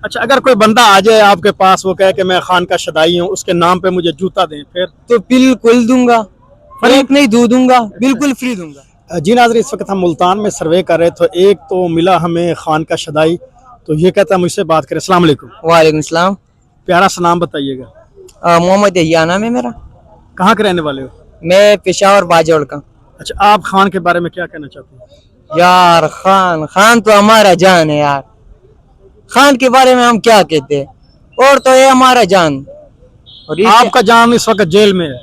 अच्छा, अगर कोई बंदा आ जाए आपके पास, वो कहे कि मैं खान का शदाई हूँ, उसके नाम पे मुझे जूता दें, फिर? तो बिल्कुल दूंगा, फर्क नहीं दूंगा, बिल्कुल फ्री दूंगा। जी नाज़रीन, इस वक्त हम मुल्तान में सर्वे कर रहे थे, एक तो मिला हमें खान का शदाई, तो ये कहता है मुझसे बात करें। अस्सलाम वालेकुम। वालेकुम सलाम। प्यारा सा नाम बताइएगा। मोहम्मद यहिया नाम है मेरा। कहाँ के रहने वाले हो? मैं पेशावर बाजौड़ का। अच्छा, आप खान के बारे में क्या कहना चाहते हैं? यार खान खान तो हमारा जान है यार, खान के बारे में हम क्या कहते हैं, और तो ये हमारा जान। और आपका जान इस वक्त जेल में है।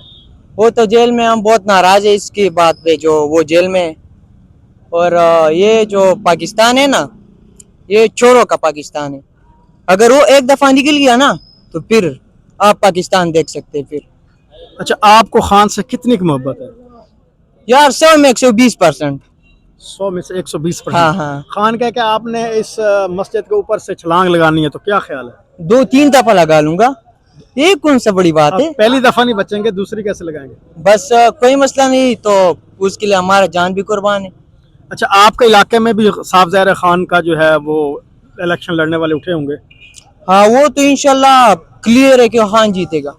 वो तो जेल में, हम बहुत नाराज है इसकी बात पे जो वो जेल में है। और ये जो पाकिस्तान है ना, ये चोरों का पाकिस्तान है। अगर वो एक दफा निकल गया ना तो फिर आप पाकिस्तान देख सकते हैं फिर। अच्छा, आपको खान से कितनी की मोहब्बत है? यार 100 में 120%। 100 में से 120%। हाँ हाँ, खान कह के आपने इस मस्जिद के ऊपर से छलांग लगानी है, तो क्या ख्याल है? 2-3 दफा लगा लूंगा, ये कौन सा बड़ी बात आप है। पहली दफा नहीं बचेंगे, दूसरी कैसे लगाएंगे? बस कोई मसला नहीं, तो उसके लिए हमारा जान भी कुर्बान है। अच्छा, आपके इलाके में भी साफ ज़ाहिर खान का जो है वो इलेक्शन लड़ने वाले उठे होंगे? हाँ, वो तो इंशाल्लाह क्लियर है कि खान जीतेगा,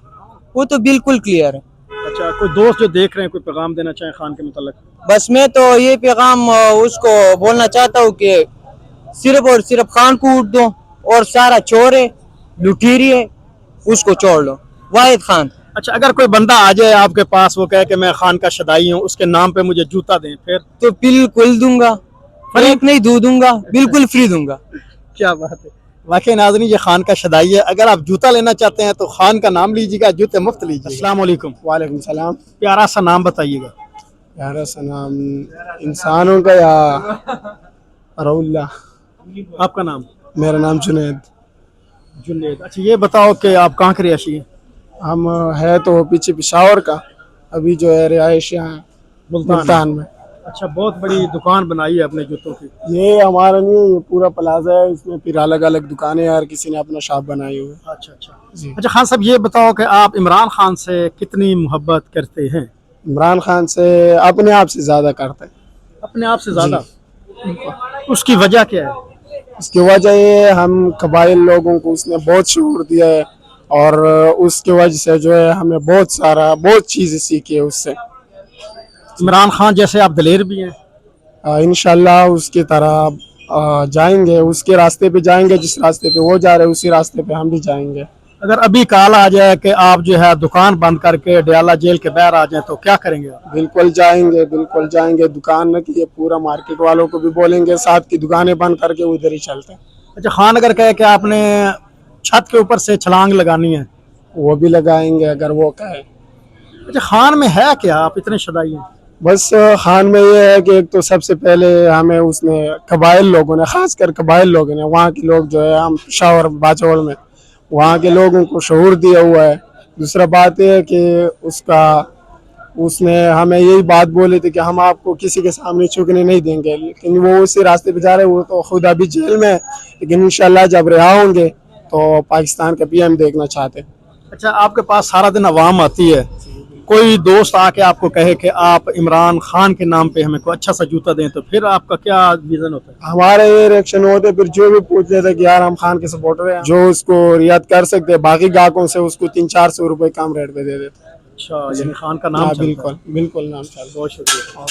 वो तो बिल्कुल क्लियर है। अच्छा, कोई दोस्त जो देख रहे हैं, कोई पैगाम देना चाहें खान के मुताल्लिक? बस मैं तो ये पैगाम उसको बोलना चाहता हूँ कि सिर्फ और सिर्फ खान को वोट दो, और सारा चोर है, लुटेरी है, उसको छोड़ लो, वाहिद खान। अच्छा, अगर कोई बंदा आ जाए आपके पास, वो कहे कि मैं खान का शदाई हूँ, उसके नाम पे मुझे जूता दें, फिर? तो बिल्कुल दूंगा, फर्क नहीं दूंगा, बिल्कुल फ्री दूंगा। क्या बात है। वाकई नाज़रीन, ये खान का शदाई है। अगर आप जूता लेना चाहते हैं तो खान का नाम लीजिएगा, जूते मुफ्त लीजिएगा। अस्सलाम वालेकुम। वालेकुम सलाम। प्यारा सा नाम बताइएगा। प्यारा सा नाम इंसानों का या रउल्ला? आपका नाम? मेरा नाम जुनैद। जुनैद। अच्छा, ये बताओ कि आप कहाँ के रिहायशी हैं? हम है तो पीछे पेशावर का, अभी जो है रिहायश यहाँ मुल्तान में। अच्छा, बहुत बड़ी दुकान बनाई है अपने जूतों की। ये हमारा नहीं है, ये पूरा प्लाजा है, इसमें फिर अलग अलग दुकानें यार, किसी ने अपना शॉप बनाई हुई है। अच्छा अच्छा जी। अच्छा, खान साहब ये बताओ कि आप इमरान खान से कितनी मोहब्बत करते हैं? इमरान खान से अपने आप से ज़्यादा करते हैं। अपने आप से ज़्यादा? उसकी वजह क्या है? इसकी वजह ये है, हम कबाइल लोगों को उसने बहुत शऊर दिया है, और उसकी वजह से जो है हमें बहुत चीज़ें सीखी है उससे। इमरान खान जैसे आप दलेर भी हैं। इंशाल्लाह उसकी तरह जाएंगे, उसके रास्ते पे जाएंगे, जिस रास्ते पे वो जा रहे हैं उसी रास्ते पे हम भी जाएंगे। अगर अभी कॉल आ जाए कि आप जो है दुकान बंद करके डयाला जेल के बाहर आ जाए, तो क्या करेंगे आप? बिल्कुल जाएंगे, दुकान न की ये पूरा मार्केट वालों को भी बोलेंगे, साथ की दुकानें बंद करके उधर ही चलते हैं। अच्छा, खान अगर कहे कि आपने छत के ऊपर से छलांग लगानी है? वो भी लगाएंगे अगर वो कहे। अच्छा, खान में है क्या, आप इतने शदाई हैं? बस खान में ये है कि एक तो सबसे पहले हमें उसने कबाइल लोगों ने, खासकर कबाइल लोगों ने, वहाँ के लोग जो है, हम पेशावर बाजौड़ में वहाँ के लोगों को शऊर दिया हुआ है। दूसरा बात यह है कि उसने हमें यही बात बोली थी कि हम आपको किसी के सामने झुकने नहीं देंगे, लेकिन वो उसी रास्ते पे जा रहे हैं। वो तो खुद अभी जेल में है, लेकिन इंशाल्लाह जब रिहा होंगे तो पाकिस्तान का PM देखना चाहते हैं। अच्छा, आपके पास सारा दिन आवाम आती है, कोई दोस्त आके आपको कहे कि आप इमरान खान के नाम पे हमें कोई अच्छा सा जूता दें, तो फिर आपका क्या विजन होता है? हमारे ये रिएक्शन होते, फिर जो भी पूछते थे कि यार हम खान के सपोर्टर हैं, जो उसको रियायत कर सकते, बाकी ग्राहकों से उसको 300-400 रुपए कम रेट पे दे देते। अच्छा, यानी खान का नाम चलता है। बिल्कुल नाम चल। बहुत शुक्रिया।